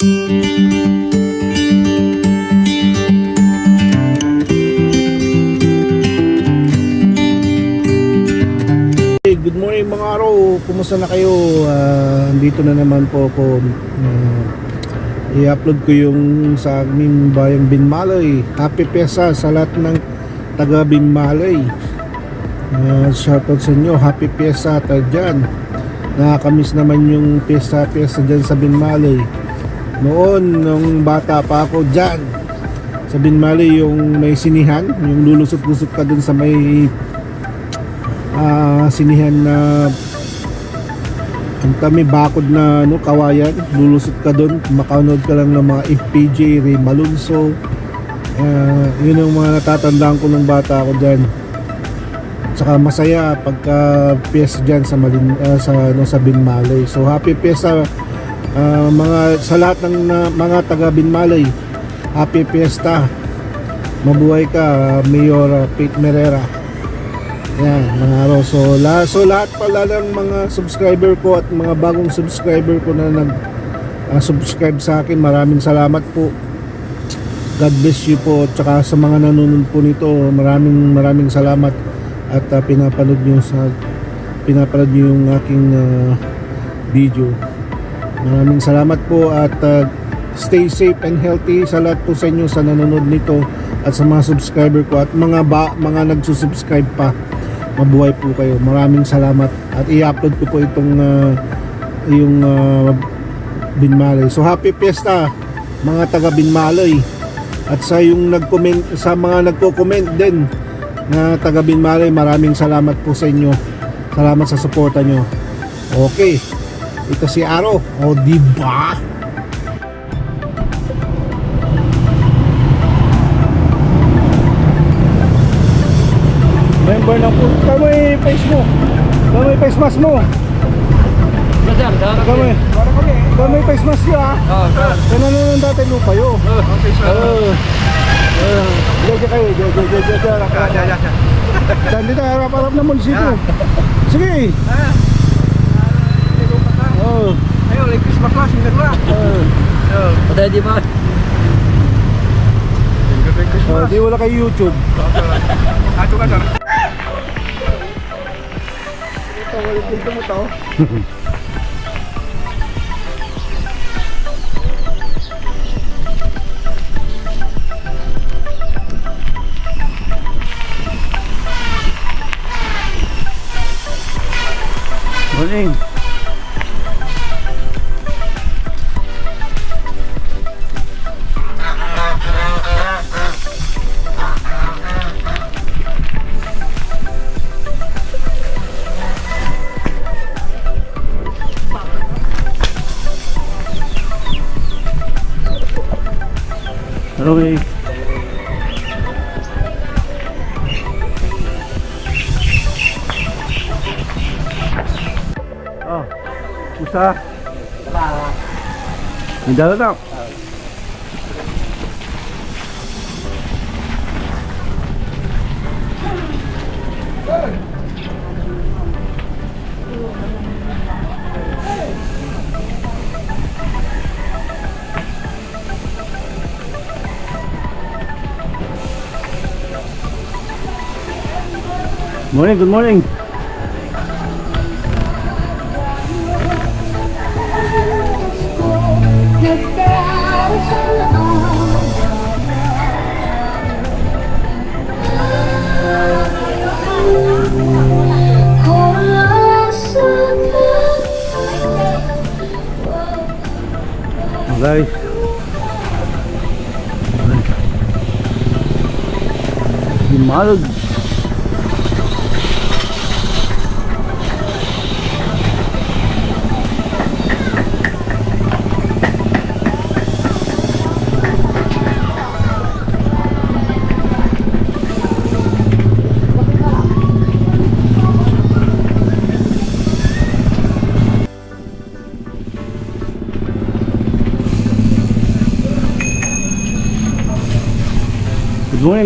Good morning mga araw, kumusta na kayo? Andito na naman po ako. I-upload ko yung sa aming bayang Binmalay. Happy Piyesta sa lahat ng taga Binmalay. Shoutout sa inyo, Happy Piyesta tayo dyan. Nakakamiss naman yung piyesta dyan sa Binmalay. Noon, nung bata pa ako dyan sa Binmalay, yung may sinihan, yung lulusot-lusot ka dun sa may sinihan na may bakod na kawayan, lulusot ka doon, makanood ka lang ng mga FPJ, Ray Malunso. Yun ang mga natatandaan ko nung bata ako dyan. Saka masaya pagka piyesta dyan sa Binmalay. So happy piyesta sa lahat ng mga taga Binmalay. Happy piyesta, mabuhay ka, Mayor Pete Merera. Yan, mga araw. So lahat pala ng mga subscriber ko at mga bagong subscriber ko na nag-subscribe sa akin, maraming salamat po. God bless you po. At saka sa mga nanonood po nito, maraming salamat. At pinapanood nyo yung aking video. Maraming salamat po. At stay safe and healthy sa lahat po sa inyo sa nanonood nito. At sa mga subscriber ko at mga nagsusubscribe pa, mabuhay po kayo. Maraming salamat. At i-upload ko po itong yung Binmalay. So happy piyesta mga taga Binmalay. At sa yung nag-comment, sa mga nagko-comment din na taga Binmalay, maraming salamat po sa inyo. Salamat sa suporta nyo. Okay, ito si Aro. O diba? Member ng po. Kamay face mo. Kamay face mask mo. Kamay face mask yun ha. Kaya nanonood dati lupa yun. Diyan kayo. Diyan dito harap-harap na munisipyo. Sige. Ayo, like Christmas class, hindi na. Patay di ba? Di wala kayo YouTube. Ato ka, sir. Dito mo to. Morning. Okay. Usa. Hindi na. Morning, good morning. Guys, Binmalay.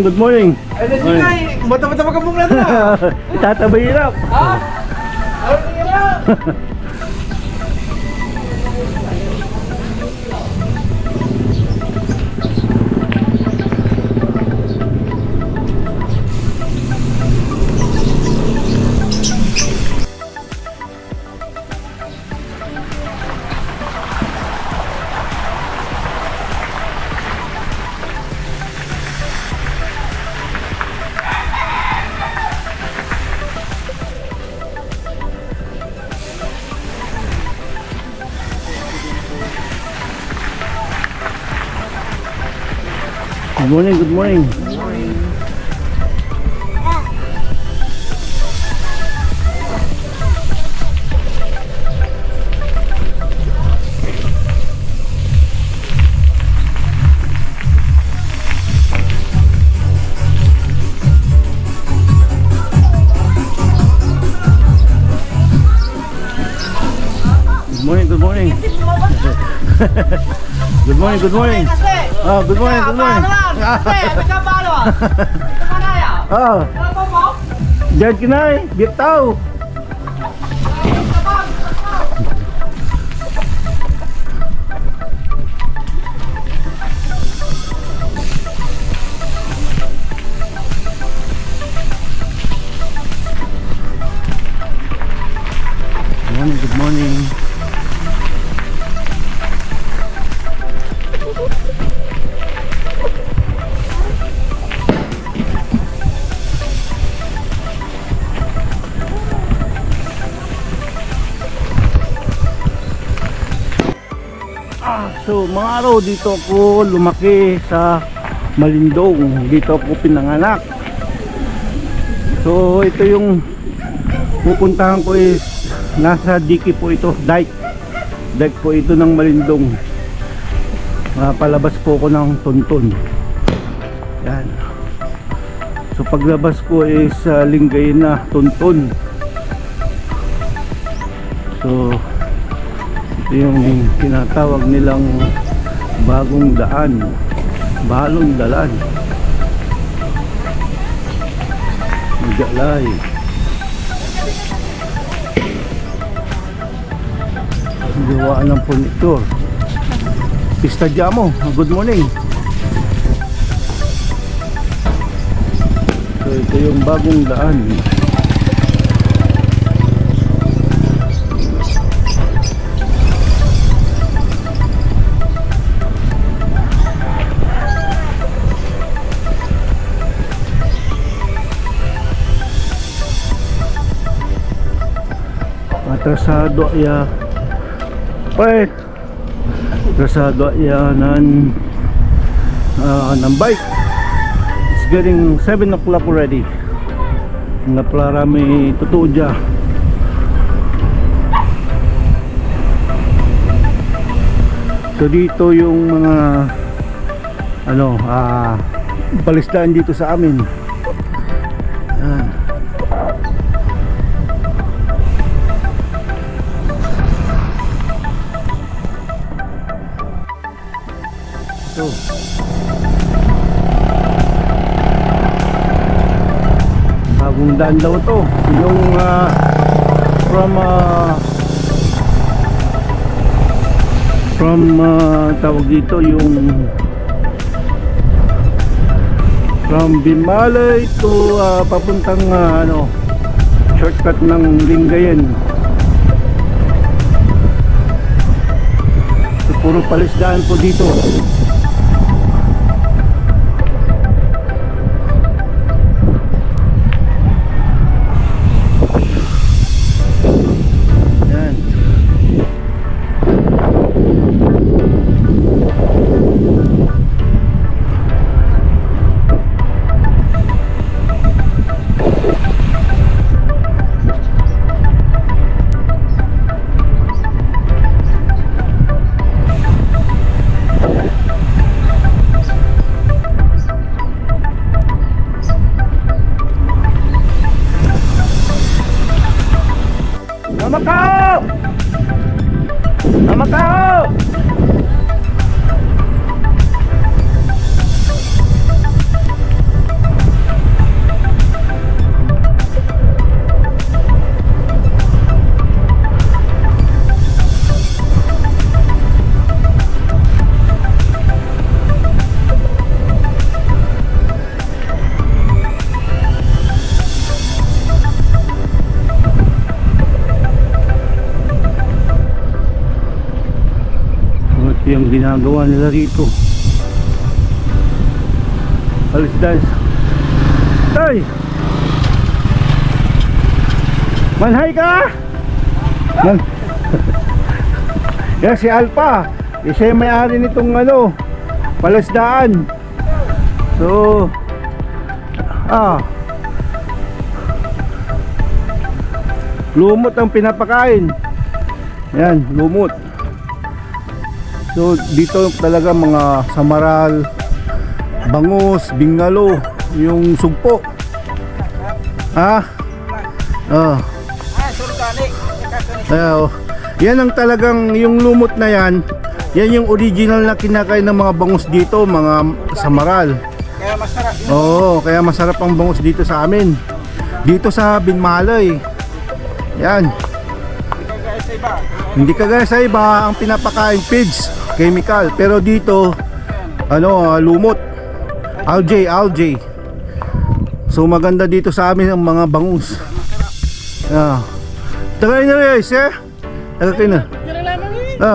Good morning. Ay, nasi mata-mata magkabong na na. Tatabay hirap. Ha? Ay, hirap. Good morning, good morning. Good morning, good morning. Good morning, good morning. Oh, good morning, good morning. Oh, diyan kinay, bitaw. Good morning, good morning. So mga araw dito ako lumaki sa Malindong, dito ako pinanganak. So ito yung pupuntahan ko is nasa dike po ito, dike po ito ng Malindong. Palabas po ako ng Tonton. Yan. So paglabas ko is Lingayen na Tonton. So ito yung tinatawag nilang bagong daan, balong dalan, Magalay. Gawaan ng furniture. Pista Jamo, good morning. So ito yung bagong daan. Atrasado ya atrasado ya ng bike. It's getting 7 o'clock already. Naparami totoo dyan. So dito yung mga balisdaan dito sa amin. Yan. So bagong daan daw to, yung from tawag dito yung from Bimalay to papuntang shortcut ng Lingayen. So, puro palisdaan po dito. Namakao! Yung ginagawa nila rito. Alis guys. Tay! Manhay ka! Yan si Alpha. Siya yung may-ari nitong palasdaan. So, lumot ang pinapakain. Yan, lumot. So, dito talaga mga samaral, bangus, bingalo, yung sugpo. Yan ang talagang yung lumot na yan. Yan yung original na kinakain ng mga bangus dito, mga samaral. Kaya masarap yun. Oo, kaya masarap ang bangus dito sa amin. Dito sa Binmalay. Yan. Kaya sa iba. Hindi kagaya sa iba ang pinapakain feeds, chemical. Pero dito, lumot. Algae. So maganda dito sa amin ang mga bangus. Tagay na rin, sir. Tagay na.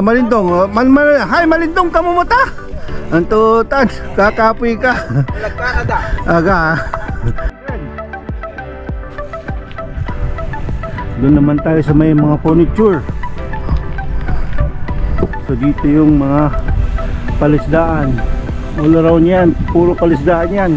Malindong. Hi, Malindong, kamumuta. Antutan, kakapoy ka. Canada. Aga. Doon naman tayo sa may mga furniture. So dito yung mga palisdaan. All around yan, puro palisdaan yan.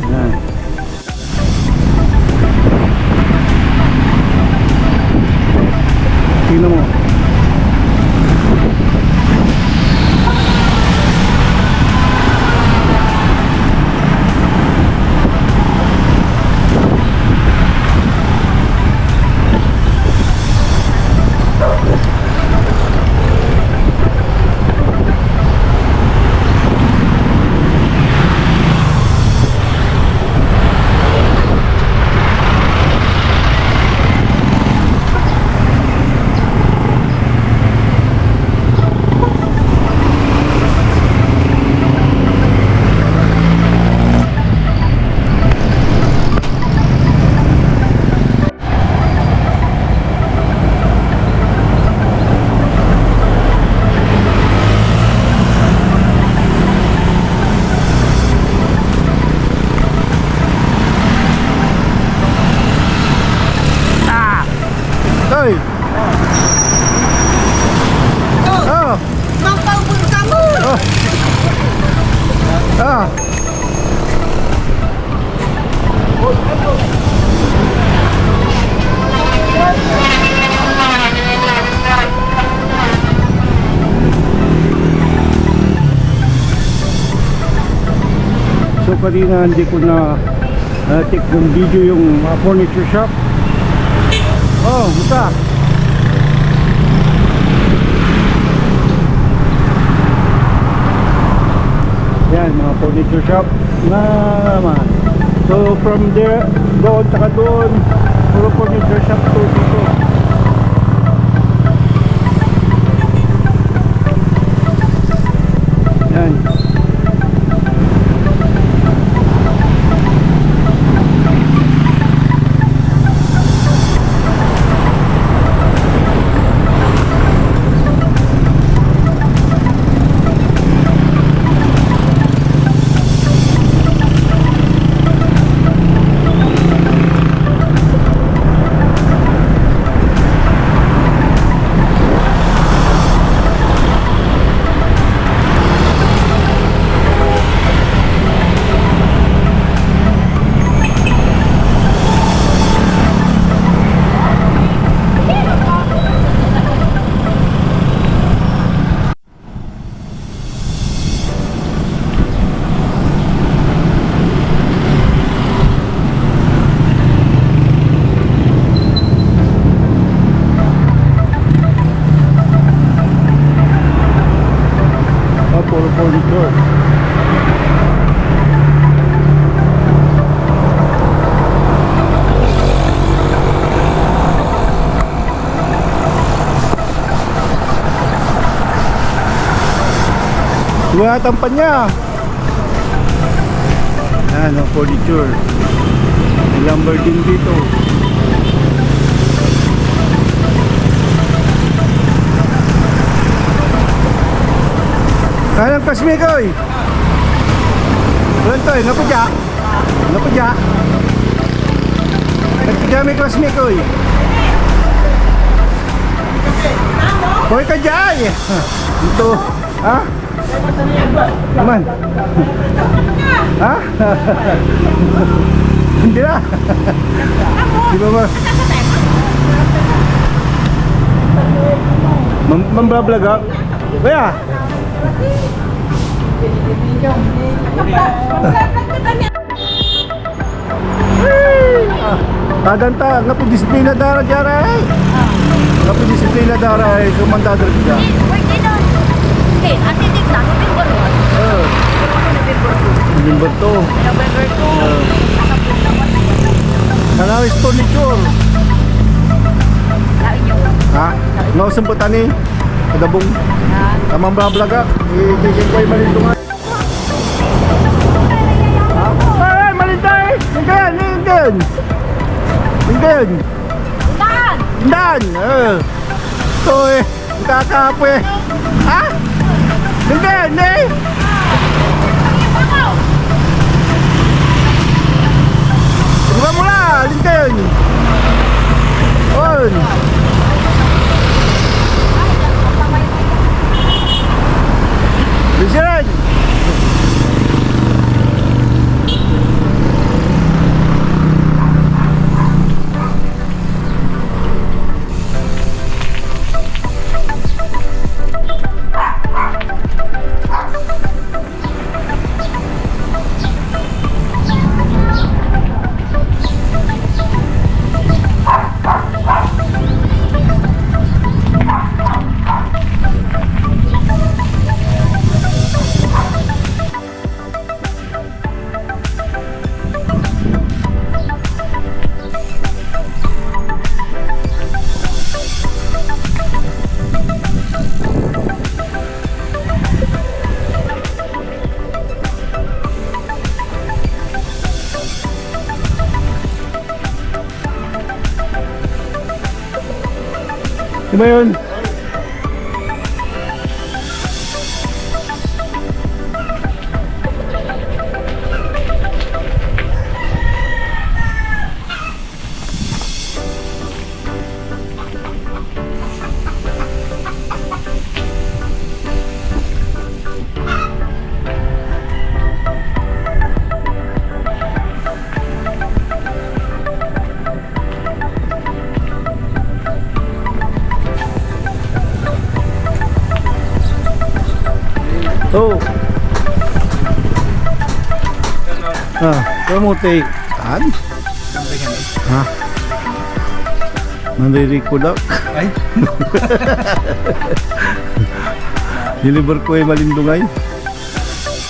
Yan. Tingnan mo. Hoy. Mampapun kamu. So kanina hindi ko na take ng video yung furniture shop. Buta. Yan, mga furniture shop na naman. So from there, doon, tsaka doon, puro furniture shop to dito. Yan. Puro furniture. Wala tampan niya. Yan ang furniture. May lumber din dito. Kaya ng pasmi ko eh. Tuloy, napadya. Nagtigami klasmi ko eh. Hoy ka dyan! Ito, ha? Naman. Ha? Hindi na. Di ba ba? Mambablog ha? Kaya? Kadanta, nga po disiplina dara dara eh. Nga po disiplina dara eh, kumanda dara dyan. November 2. Kanawis furniture. Ha? Nausamputan ni Kadabong. Tamang blablag ha? Ikikik ko yung malindungan. Ha? Ay, malintay! Hinggan! Hinggan! Hinggan! Hinggan! Ito eh, kakapo eh. Ha? Hinggan eh! Diba mo na! Hinggan! On! Bisiran! Di ba yun? Oh. Kamu kan? Ha? Nandirik ko daw. Ay? Deliver ko ay malindungay.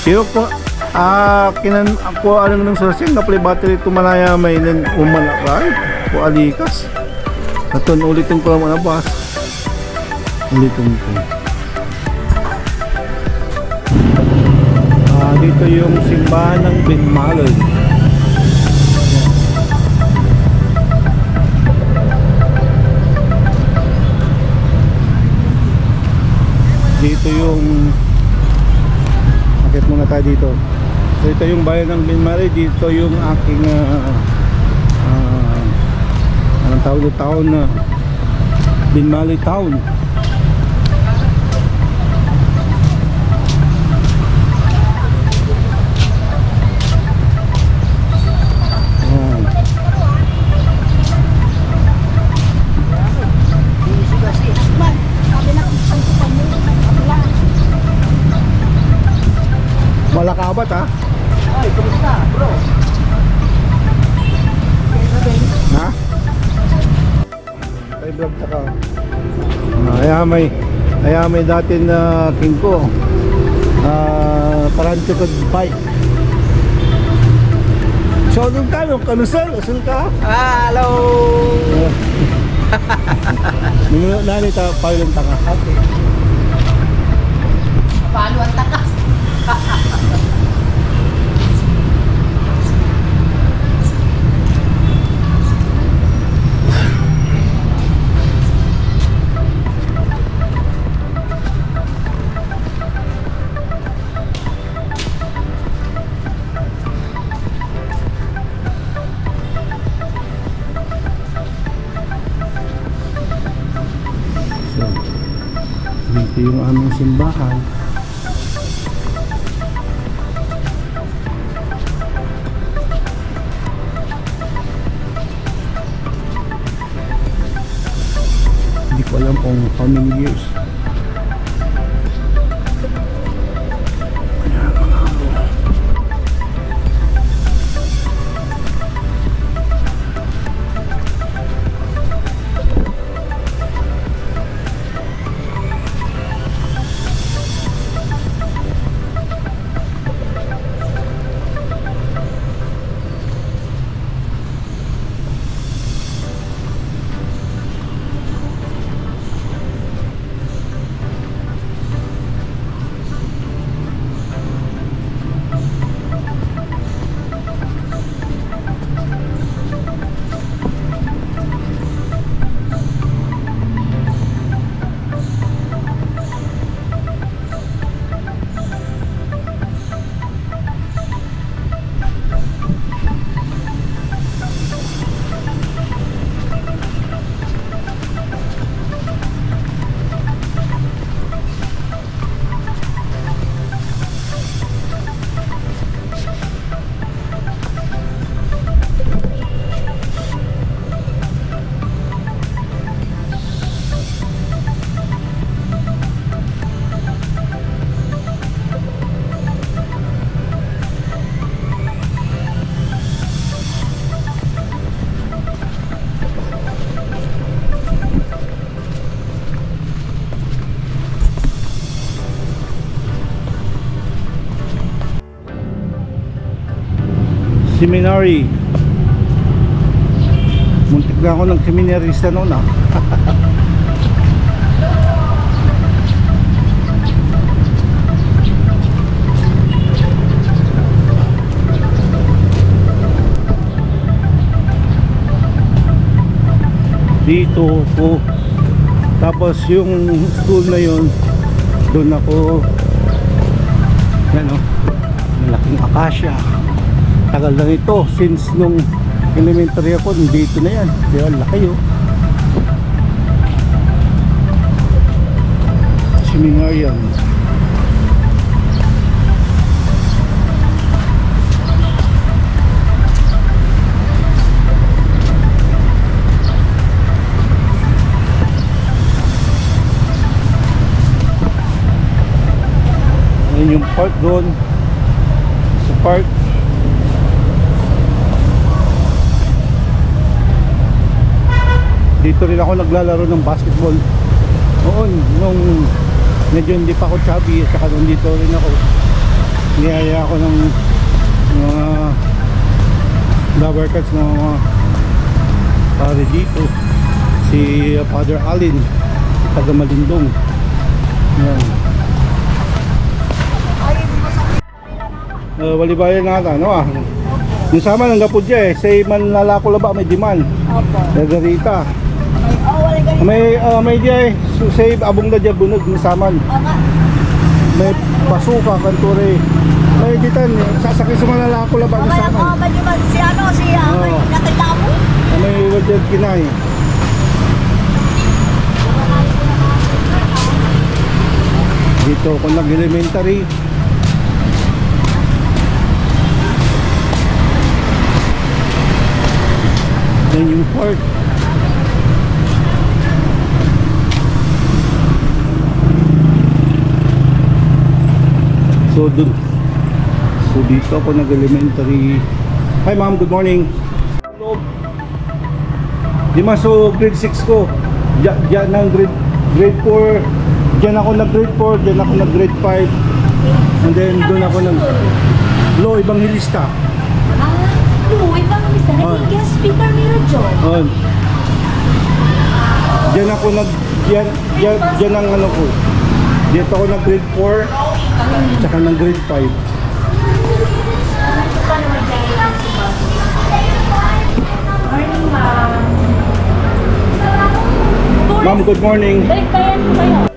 Pero ko, kinan ako alang ng sourcing na play battery tumalaya may nan umalakay ko alikas. Aton ulitin ko lang bas. Ulitin ko. Dito yung simbahan ng Binmalay. Dito yung akit muna tayo dito. So ito yung bayan ng Binmalay. Dito yung aking anong tawag na town na Binmalay Town. Malakabat ha? Ay, kumusta bro? Ha? Kay vlog taka. Kaya may dati na king ko. Taranto ko bike. So doon ka no, kanusal, usul ka. Hello. Minuno na ni ta pailon taka. Okay. Paano ang takas? Ito yung aming simbahan. Hindi ko alam kung how many years. Ayan, mga abo. Seminary. Muntik na ako ng seminarista noon ah. Dito po. Tapos yung school na yun, doon ako. Yan o, malaking akasya. Tagal lang ito, since nung elementary ako, dito na yan. Kaya laki oh. Seminarian. Ayan yung park doon. Sa park. Dito rin ako naglalaro ng basketball noon, nung medyo hindi pa ako chubby, at saka nandito rin ako. Niyaya ako ng mga lover cats na mga pare dito, si Father Alin, taga Malindong. Yan. Walibayan na ata, no ah. Yung sama ng Gapudya say man lalako laba may diman. Opo. Nagarita. Oh, wala ganyan. May diay say abong na diya bunog ni saman. Ama. May pasuka kanture. May ditan sasakay sa mga lalako laba ni Mamaya saman. ko ba naman si ano si Amay Oo. nakita mo? May wadyan kinay. Dito ako nag-elementary. Yan yung park. So dun. So dito ako nag-elementary. Hi ma'am, good morning. Di maso grade 6 ko. Diyan ng grade 4. Diyan ako nag grade 4, diyan ako nag grade 5. And then doon ako nag Law Evangelista. Uy, bang mista naging guest speaker ni Radyo. Diyan ako nag diyan ang ano ko. Dito ako nag grade 4 tsaka ng grade 5. Morning, ma'am. Ma'am, good morning. Balik bayan po kayo.